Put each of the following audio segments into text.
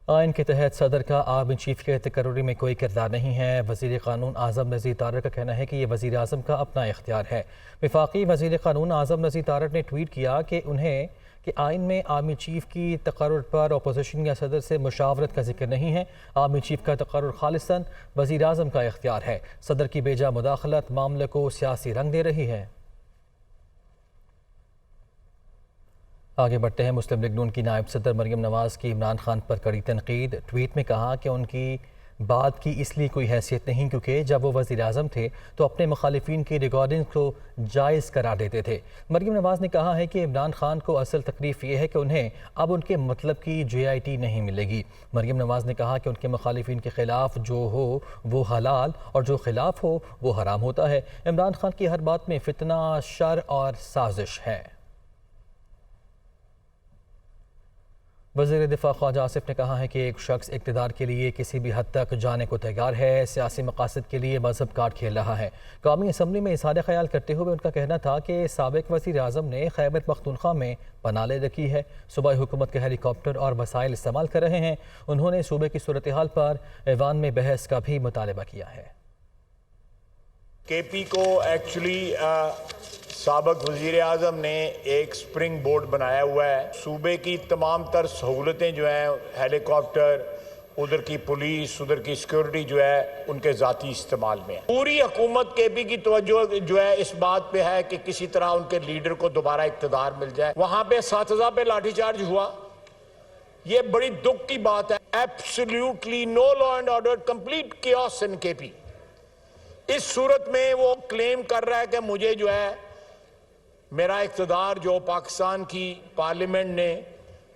آئین کے تحت صدر کا آرمی چیف کے تقرری میں کوئی کردار نہیں ہے۔ وزیر قانون اعظم نذیر تارڑ کا کہنا ہے کہ یہ وزیر اعظم کا اپنا اختیار ہے۔ وفاقی وزیر قانون اعظم نذیر تارڑ نے ٹویٹ کیا کہ آئین میں آرمی چیف کی تقرر پر اپوزیشن یا صدر سے مشاورت کا ذکر نہیں ہے۔ آرمی چیف کا تقرر خالصاً وزیر اعظم کا اختیار ہے۔ صدر کی بیجا مداخلت معاملے کو سیاسی رنگ دے رہی ہے۔ آگے بڑھتے ہیں۔ مسلم لیگ نون کی نائب صدر مریم نواز کی عمران خان پر کڑی تنقید۔ ٹویٹ میں کہا کہ ان کی بات کی اس لیے کوئی حیثیت نہیں کیونکہ جب وہ وزیر اعظم تھے تو اپنے مخالفین کی ریکارڈنگ کو جائز قرار دیتے تھے۔ مریم نواز نے کہا ہے کہ عمران خان کو اصل تکلیف یہ ہے کہ انہیں اب ان کے مطلب کی JIT نہیں ملے گی۔ مریم نواز نے کہا کہ ان کے مخالفین کے خلاف جو ہو وہ حلال اور جو خلاف ہو وہ حرام ہوتا ہے۔ عمران خان کی ہر بات میں فتنہ، شر اور سازش ہے۔ وزیر دفاع خواجہ آصف نے کہا ہے کہ ایک شخص اقتدار کے لیے کسی بھی حد تک جانے کو تیار ہے، سیاسی مقاصد کے لیے مذہب کارڈ کھیل رہا ہے۔ قومی اسمبلی میں اظہار خیال کرتے ہوئے ان کا کہنا تھا کہ سابق وزیر اعظم نے خیبر پختونخوا میں پناہ لے رکھی ہے، صوبائی حکومت کے ہیلی کاپٹر اور وسائل استعمال کر رہے ہیں۔ انہوں نے صوبے کی صورتحال پر ایوان میں بحث کا بھی مطالبہ کیا ہے۔ KP کو ایکچولی سابق وزیر اعظم نے ایک سپرنگ بورڈ بنایا ہوا ہے۔ صوبے کی تمام تر سہولتیں جو ہیں، ہیلی کاپٹر، ادھر کی پولیس، ادھر کی سیکیورٹی جو ہے ان کے ذاتی استعمال میں ہے۔ پوری حکومت KP کی توجہ جو ہے اس بات پہ ہے کہ کسی طرح ان کے لیڈر کو دوبارہ اقتدار مل جائے۔ وہاں پہ اساتذہ پہ لاٹھی چارج ہوا، یہ بڑی دکھ کی بات ہے۔ Absolutely no law and order, complete chaos in KP۔ اس صورت میں وہ کلیم کر رہا ہے کہ مجھے جو ہے میرا اقتدار جو پاکستان کی پارلیمنٹ نے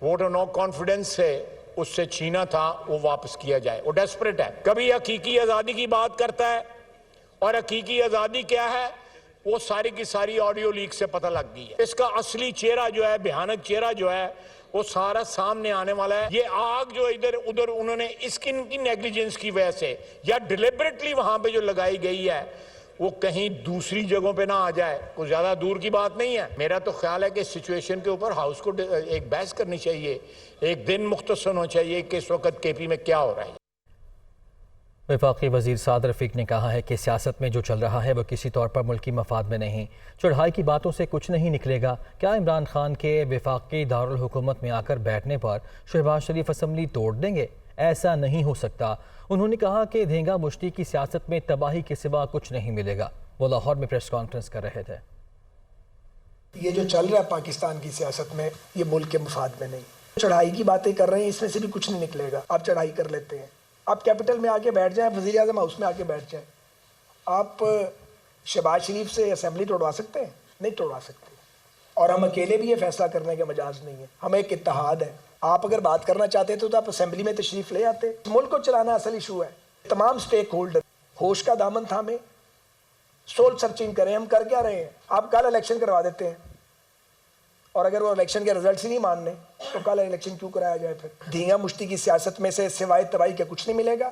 ووٹ آف نو کانفیڈنس سے اس سے چھینا تھا وہ واپس کیا جائے۔ وہ ڈیسپریٹ ہے، کبھی حقیقی آزادی کی بات کرتا ہے اور حقیقی آزادی کیا ہے وہ ساری کی ساری آڈیو لیک سے پتہ لگ گئی ہے۔ اس کا اصلی چہرہ جو ہے، بھیانک چہرہ جو ہے وہ سارا سامنے آنے والا ہے۔ یہ آگ جو ادھر ادھر انہوں نے اس کی نیگلیجنس کی وجہ سے یا ڈیلیبریٹلی وہاں پہ جو لگائی گئی ہے وہ کہیں دوسری جگہوں پہ نہ آ جائے، کوئی زیادہ دور کی بات نہیں ہے۔ میرا تو خیال ہے کہ اس سچویشن کے اوپر ہاؤس کو ایک بحث کرنی چاہیے، ایک دن مختص ہونا چاہیے کہ اس وقت KP میں کیا ہو رہا ہے۔ وفاقی وزیر سعد رفیق نے کہا ہے کہ سیاست میں جو چل رہا ہے وہ کسی طور پر ملکی مفاد میں نہیں، چڑھائی کی باتوں سے کچھ نہیں نکلے گا۔ کیا عمران خان کے وفاقی دارالحکومت میں آ کر بیٹھنے پر شہباز شریف اسمبلی توڑ دیں گے؟ ایسا نہیں ہو سکتا۔ انہوں نے کہا کہ دھینگا مشتی کی سیاست میں تباہی کے سوا کچھ نہیں ملے گا۔ وہ لاہور میں پریس کانفرنس کر رہے تھے۔ یہ جو چل رہا ہے پاکستان کی سیاست میں یہ ملک کے مفاد میں نہیں، چڑھائی کی باتیں کر رہے ہیں، اس میں سے بھی کچھ نہیں نکلے گا۔ آپ چڑھائی کر لیتے ہیں، آپ کیپٹل میں آ کے بیٹھ جائیں، وزیر اعظم ہاؤس میں آ کے بیٹھ جائیں، آپ شہباز شریف سے اسمبلی توڑوا سکتے ہیں؟ نہیں توڑوا سکتے۔ اور ہم اکیلے بھی یہ فیصلہ کرنے کے مجاز نہیں ہے، ہم ایک اتحاد ہے۔ آپ اگر بات کرنا چاہتے تو آپ اسمبلی میں تشریف لے آتے۔ ملک کو چلانا اصل ایشو ہے۔ تمام سٹیک ہولڈر ہوش کا دامن تھامیں، سول سرچنگ کریں، ہم کر کیا رہے ہیں۔ آپ کل الیکشن کروا دیتے ہیں اور اگر وہ الیکشن کے رزلٹس ہی نہیں ماننے تو کل الیکشن کیوں کرایا جائے؟ پھر دھینگا مشتی کی سیاست میں سے سوائے تباہی کے کچھ نہیں ملے گا۔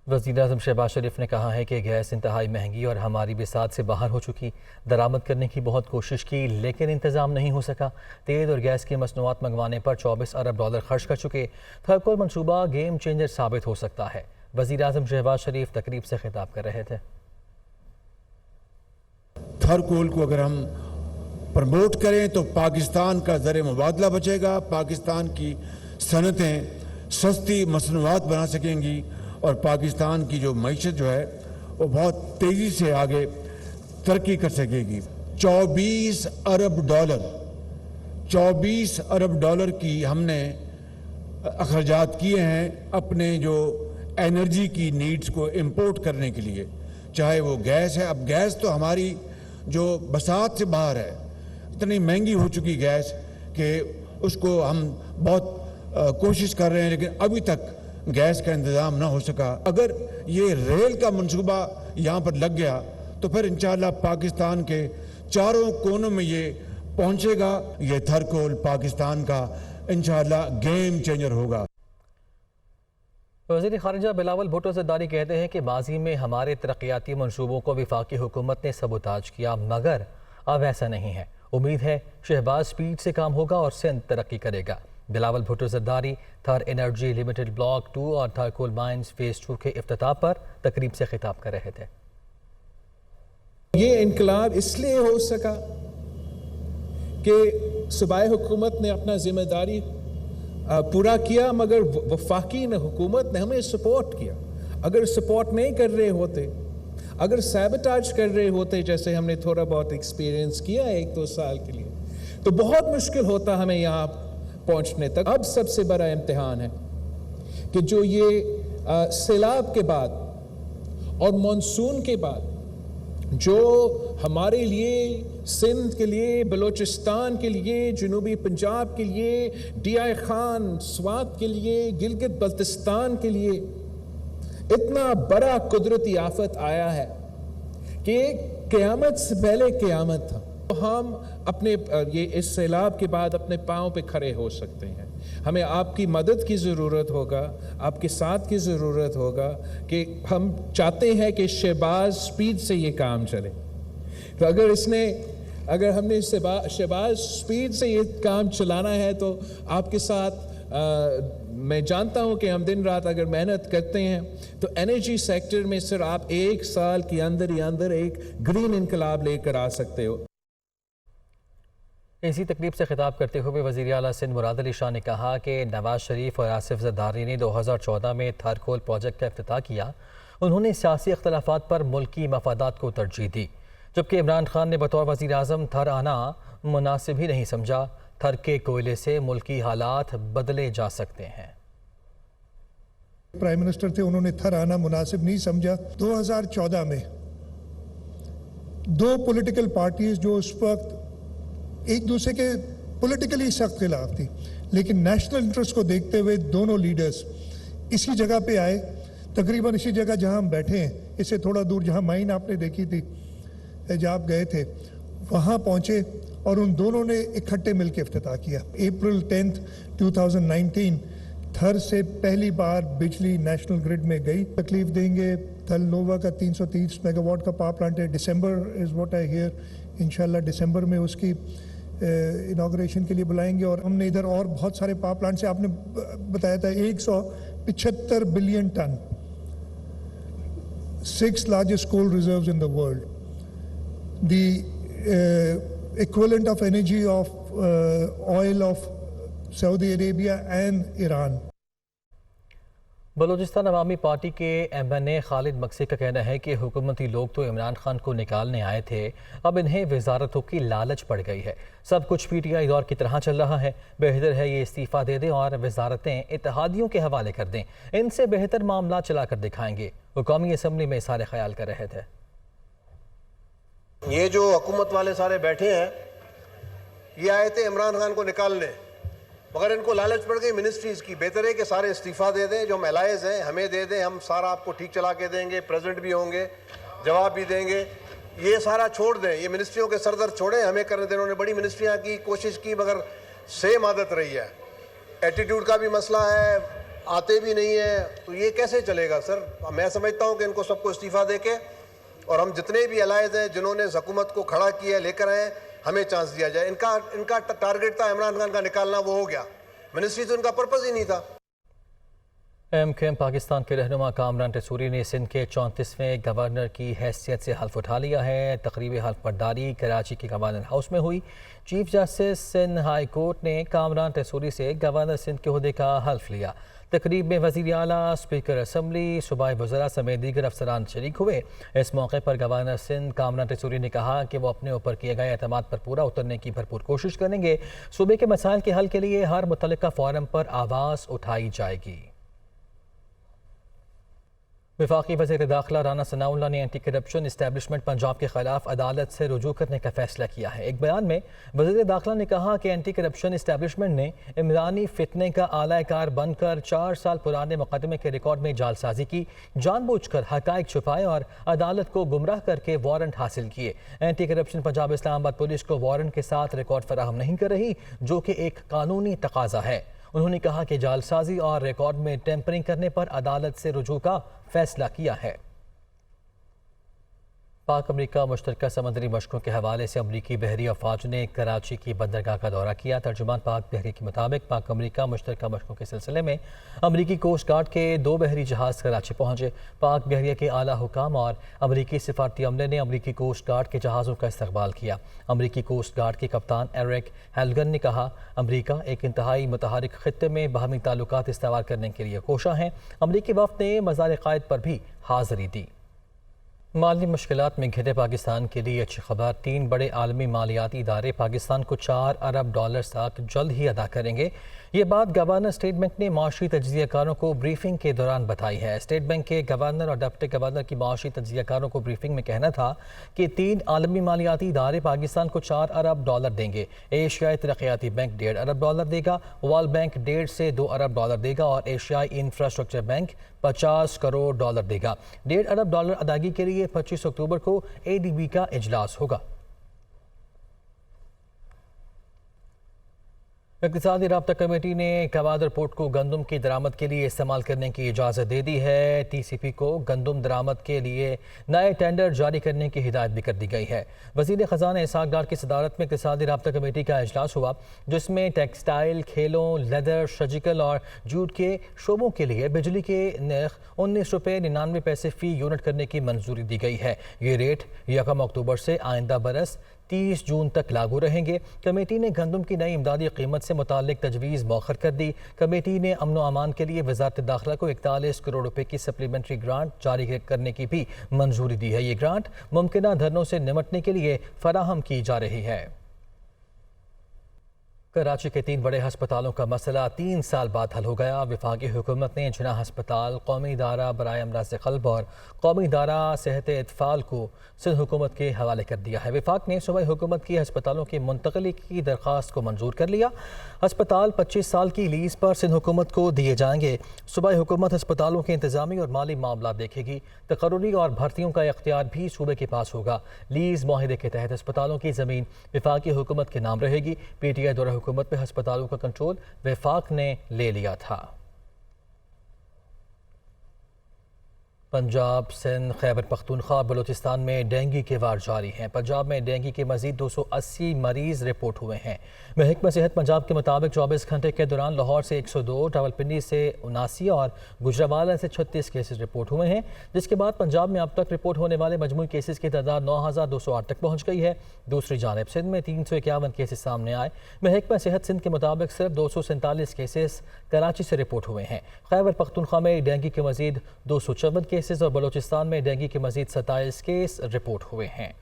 وزیر اعظم شہباز شریف نے کہا ہے کہ گیس انتہائی مہنگی اور ہماری بساط سے باہر ہو چکی، درآمد کرنے کی بہت کوشش کی لیکن انتظام نہیں ہو سکا۔ تیل اور گیس کی مصنوعات منگوانے پر $24 ارب خرچ کر چکے۔ تھرکول منصوبہ گیم چینجر ثابت ہو سکتا ہے۔ وزیر اعظم شہباز شریف تقریب سے خطاب کر رہے تھے۔ تھرکول کو اگر ہم پروموٹ کریں تو پاکستان کا زر مبادلہ بچے گا، پاکستان کی صنعتیں سستی مصنوعات بنا سکیں گی اور پاکستان کی جو معیشت جو ہے وہ بہت تیزی سے آگے ترقی کر سکے گی۔ $24 ارب کی ہم نے اخراجات کیے ہیں اپنے جو انرجی کی نیڈز کو امپورٹ کرنے کے لیے، چاہے وہ گیس ہے۔ اب گیس تو ہماری جو بساط سے باہر ہے، اتنی مہنگی ہو چکی گیس کہ اس کو ہم بہت کوشش کر رہے ہیں لیکن ابھی تک گیس کا انتظام نہ ہو سکا۔ اگر یہ ریل کا منصوبہ یہاں پر لگ گیا تو پھر انشاءاللہ پاکستان کے چاروں کونوں میں یہ پہنچے گا۔ یہ تھرکول پاکستان کا انشاءاللہ گیم چینجر ہوگا۔ وزیر خارجہ بلاول بھٹو زرداری کہتے ہیں کہ ماضی میں ہمارے ترقیاتی منصوبوں کو وفاقی حکومت نے سبوتاج کیا مگر اب ایسا نہیں ہے۔ امید ہے شہباز سپیڈ سے کام ہوگا اور سندھ ترقی کرے گا۔ بلاول بھٹو زرداری تھر انرجی لمیٹڈ بلاک 2 اور تھر کول مائنز فیز 2 کے افتتاح پر تقریب سے خطاب کر رہے تھے۔ یہ انقلاب اس لیے ہو سکا کہ صوبائی حکومت نے اپنا ذمہ داری پورا کیا، مگر وفاقی حکومت نے ہمیں سپورٹ کیا۔ اگر سپورٹ نہیں کر رہے ہوتے، اگر سیبوٹاج کر رہے ہوتے، جیسے ہم نے تھوڑا بہت ایکسپیرینس کیا 1-2 سال کے لیے، تو بہت مشکل ہوتا ہمیں یہاں پہنچنے تک۔ اب سب سے بڑا امتحان ہے کہ جو یہ سیلاب کے بعد اور مانسون کے بعد جو ہمارے لیے، سندھ کے لیے، بلوچستان کے لیے، جنوبی پنجاب کے لیے، ڈی آئی خان سوات کے لیے، گلگت بلتستان کے لیے اتنا بڑا قدرتی آفت آیا ہے کہ قیامت سے پہلے قیامت تھا۔ ہم اپنے اس سیلاب کے بعد اپنے پاؤں پہ کھڑے ہو سکتے ہیں۔ ہمیں آپ کی مدد کی ضرورت ہوگا، آپ کے ساتھ کی ضرورت ہوگا کہ ہم چاہتے ہیں کہ شہباز سپیڈ سے یہ کام چلے۔ تو اگر ہم نے شہباز سپیڈ سے یہ کام چلانا ہے تو آپ کے ساتھ میں جانتا ہوں کہ ہم دن رات اگر محنت کرتے ہیں تو انرجی سیکٹر میں صرف آپ 1 سال کے اندر ہی اندر ایک گرین انقلاب لے کر آ سکتے ہو۔ اسی تقریب سے خطاب کرتے ہوئے وزیر اعلیٰ سندھ مراد علی شاہ نے کہا کہ نواز شریف اور آصف زرداری نے 2014 میں تھر کول پروجیکٹ کا افتتاح کیا۔ انہوں نے سیاسی اختلافات پر ملکی مفادات کو ترجیح دی، جبکہ عمران خان نے بطور وزیر اعظم تھر آنا مناسب ہی نہیں سمجھا۔ تھر کے کوئلے سے ملکی حالات بدلے جا سکتے ہیں۔ پرائم منسٹر تھے، انہوں نے تھر آنا مناسب نہیں سمجھا۔ 2014 میں 2 پولیٹیکل پارٹیز جو اس وقت ایک دوسرے کے پولیٹیکلی سخت خلاف تھی، لیکن نیشنل انٹرسٹ کو دیکھتے ہوئے دونوں لیڈرز اسی جگہ پہ آئے، تقریباً اسی جگہ جہاں ہم بیٹھے ہیں، اس سے تھوڑا دور جہاں مائن آپ نے دیکھی تھی جہاں آپ گئے تھے، وہاں پہنچے اور ان دونوں نے اکٹھے مل کے افتتاح کیا۔ اپریل 10 2019 تھر سے پہلی بار بجلی نیشنل گرڈ میں گئی۔ تکلیف دیں گے تھل نووا کا 330 میگا واٹ کا پاور پلانٹ ہے، December is what I hear, انشاءاللہ ڈسمبر میں اس کی انوگریشن کے لیے بلائیں گے۔ اور ہم نے ادھر اور بہت سارے پاور پلانٹ سے آپ نے بتایا تھا 175 billion ton, 6 largest coal reserves in the world, the equivalent of energy of oil of Saudi Arabia and Iran. Balochistan عوامی پارٹی کے ایم این اے خالد مکسی کا کہنا ہے کہ حکومتی لوگ تو عمران خان کو نکالنے آئے تھے، اب انہیں وزارتوں کی لالچ پڑ گئی ہے۔ سب کچھ پی ٹی آئی دور کی طرح چل رہا ہے، بہتر ہے یہ استعفیٰ دے دیں اور وزارتیں اتحادیوں کے حوالے کر دیں، ان سے بہتر معاملات چلا کر دکھائیں گے۔ وہ قومی اسمبلی میں اظہار خیال کر رہے تھے۔ یہ جو حکومت والے سارے بیٹھے ہیں، یہ آئے تھے عمران خان کو نکالنے، مگر ان کو لالچ پڑ گئی منسٹریز کی۔ بہتر ہے کہ سارے استعفیٰ دے دیں، جو ہم الائز ہیں ہمیں دے دیں، ہم سارا آپ کو ٹھیک چلا کے دیں گے، پریزیڈنٹ بھی ہوں گے، جواب بھی دیں گے، یہ سارا چھوڑ دیں، یہ منسٹریوں کے سردر چھوڑیں، ہمیں کرنے دیں۔ انہوں نے بڑی منسٹریاں کی، کوشش کی، مگر سیم عادت رہی ہے، ایٹیٹیوڈ کا بھی مسئلہ ہے، آتے بھی نہیں ہیں، تو یہ کیسے چلے گا سر؟ میں سمجھتا ہوں کہ ان کو سب کو استعفیٰ دے کے، اور ہم جتنے بھی الائز ہیں جنہوں نے حکومت کو کھڑا کیا لے کر آئے، ہمیں چانس دیا جائے۔ ان کا ٹارگٹ تھا عمران خان کا نکالنا، وہ ہو گیا، منسٹری تو ان کا پرپز ہی نہیں تھا۔ ایم کیو ایم پاکستان کے رہنما کامران ٹیسوری نے سندھ کے 34ویں گورنر کی حیثیت سے حلف اٹھا لیا ہے۔ تقریب حلف برداری کراچی کے گورنر ہاؤس میں ہوئی۔ Chief justice Sindh high court نے کامران ٹیسوری سے گورنر سندھ کے عہدے کا حلف لیا۔ تقریب میں وزیر اعلیٰ، اسپیکر اسمبلی، صوبائی وزراء سمیت دیگر افسران شریک ہوئے۔ اس موقع پر گورنر سندھ کامران ٹیسوری نے کہا کہ وہ اپنے اوپر کیے گئے اعتماد پر پورا اترنے کی بھرپور کوشش کریں گے۔ صوبے کے مسائل کے حل کے لیے ہر متعلقہ فورم پر آواز اٹھائی جائے گی۔ وفاقی وزیر داخلہ رانا ثناء اللہ نے اینٹی کرپشن اسٹیبلشمنٹ پنجاب کے خلاف عدالت سے رجوع کرنے کا فیصلہ کیا ہے۔ ایک بیان میں وزیر داخلہ نے کہا کہ اینٹی کرپشن اسٹیبلشمنٹ نے عمرانی فتنے کا اعلی کار بن کر 4 سال پرانے مقدمے کے ریکارڈ میں جعل سازی کی، جان بوجھ کر حقائق چھپائے اور عدالت کو گمراہ کر کے وارنٹ حاصل کیے۔ اینٹی کرپشن پنجاب اسلام آباد پولیس کو وارنٹ کے ساتھ ریکارڈ فراہم نہیں کر رہی، جو کہ ایک قانونی تقاضا ہے۔ انہوں نے کہا کہ جعل سازی اور ریکارڈ میں ٹیمپرنگ کرنے پر عدالت سے رجوع کا فیصلہ کیا ہے۔ پاک امریکہ مشترکہ سمندری مشقوں کے حوالے سے امریکی بحری افواج نے کراچی کی بندرگاہ کا دورہ کیا۔ ترجمان پاک بحری کے مطابق پاک امریکہ مشترکہ مشقوں کے سلسلے میں امریکی کوسٹ گارڈ کے 2 بحری جہاز کراچی پہنچے۔ پاک بحریہ کے اعلیٰ حکام اور امریکی سفارتی عملے نے امریکی کوسٹ گارڈ کے جہازوں کا استقبال کیا۔ امریکی کوسٹ گارڈ کے کپتان ایرک ہیلگن نے کہا، امریکہ ایک انتہائی متحرک خطے میں باہمی تعلقات استوار کرنے کے لیے کوشاں ہیں۔ امریکی وفد نے مزار قائد پر بھی حاضری دی۔ مالی مشکلات میں گھرے پاکستان کے لیے اچھی خبر، 3 بڑے عالمی مالیاتی ادارے پاکستان کو $4 ارب تک جلد ہی ادا کریں گے۔ یہ بات گورنر اسٹیٹ بینک نے معاشی تجزیہ کاروں کو بریفنگ کے دوران بتائی ہے۔ اسٹیٹ بینک کے گورنر اور ڈپٹی گورنر کی معاشی تجزیہ کاروں کو بریفنگ میں کہنا تھا کہ 3 عالمی مالیاتی ادارے پاکستان کو $4 ارب دیں گے۔ ایشیائی ترقیاتی بینک $1.5 ارب دے گا، ورلڈ بینک $1.5 سے $2 ارب دے گا اور ایشیائی انفراسٹرکچر بینک $50 کروڑ دے گا۔ $1.5 ارب ادائیگی کے لیے 25 اکتوبر کو ADB کا اجلاس ہوگا۔ اقتصادی رابطہ کمیٹی نے کوادر پورٹ کو گندم کی درآمد کے لیے استعمال کرنے کی اجازت دے دی ہے۔ TCP کو گندم درآمد کے لیے نئے ٹینڈر جاری کرنے کی ہدایت بھی کر دی گئی ہے۔ وزیر خزانہ اسحاق ڈار کی صدارت میں اقتصادی رابطہ کمیٹی کا اجلاس ہوا، جس میں ٹیکسٹائل، کھیلوں، لیدر، سرجیکل اور جوٹ کے شعبوں کے لیے بجلی کے نرخ $19.99 فی یونٹ کرنے کی منظوری دی گئی ہے۔ یہ ریٹ 1 اکتوبر سے آئندہ برس 30 جون تک لاگو رہیں گے۔ کمیٹی نے گندم کی نئی امدادی قیمت سے متعلق تجویز مؤخر کر دی۔ کمیٹی نے امن و امان کے لیے وزارت داخلہ کو 41 کروڑ روپے کی سپلیمنٹری گرانٹ جاری کرنے کی بھی منظوری دی ہے۔ یہ گرانٹ ممکنہ دھرنوں سے نمٹنے کے لیے فراہم کی جا رہی ہے۔ کراچی کے 3 بڑے ہسپتالوں کا مسئلہ 3 سال بعد حل ہو گیا۔ وفاقی حکومت نے جناح ہسپتال، قومی ادارہ برائے امراض قلب اور قومی ادارہ صحت اطفال کو سندھ حکومت کے حوالے کر دیا ہے۔ وفاق نے صوبائی حکومت کی ہسپتالوں کی منتقلی کی درخواست کو منظور کر لیا۔ ہسپتال 25 سال کی لیز پر سندھ حکومت کو دیے جائیں گے۔ صوبائی حکومت ہسپتالوں کے انتظامی اور مالی معاملات دیکھے گی۔ تقرری اور بھرتیوں کا اختیار بھی صوبے کے پاس ہوگا۔ لیز معاہدے کے تحت ہسپتالوں کی زمین وفاقی حکومت کے نام رہے گی۔ PTI دورہ حکومت میں ہسپتالوں کا کنٹرول وفاق نے لے لیا تھا۔ پنجاب، سندھ، خیبر پختونخوا اور بلوچستان میں ڈینگی کے وار جاری ہیں۔ پنجاب میں ڈینگی کے مزید 280 مریض رپورٹ ہوئے ہیں۔ محکمہ صحت پنجاب کے مطابق 24 گھنٹے کے دوران لاہور سے 102، راولپنڈی سے 79 اور گجرانوالہ سے 36 کیسز رپورٹ ہوئے ہیں، جس کے بعد پنجاب میں اب تک رپورٹ ہونے والے مجموعی کیسز کی تعداد 9208 تک پہنچ گئی ہے۔ دوسری جانب سندھ میں 351 کیسز سامنے آئے۔ محکمہ صحت سندھ کے مطابق صرف 247 کیسز کراچی سے رپورٹ ہوئے ہیں۔ خیبر پختونخوا میں ڈینگی کے مزید 254 کیسز اور بلوچستان میں ڈینگی کے مزید 27 کیس رپورٹ ہوئے ہیں۔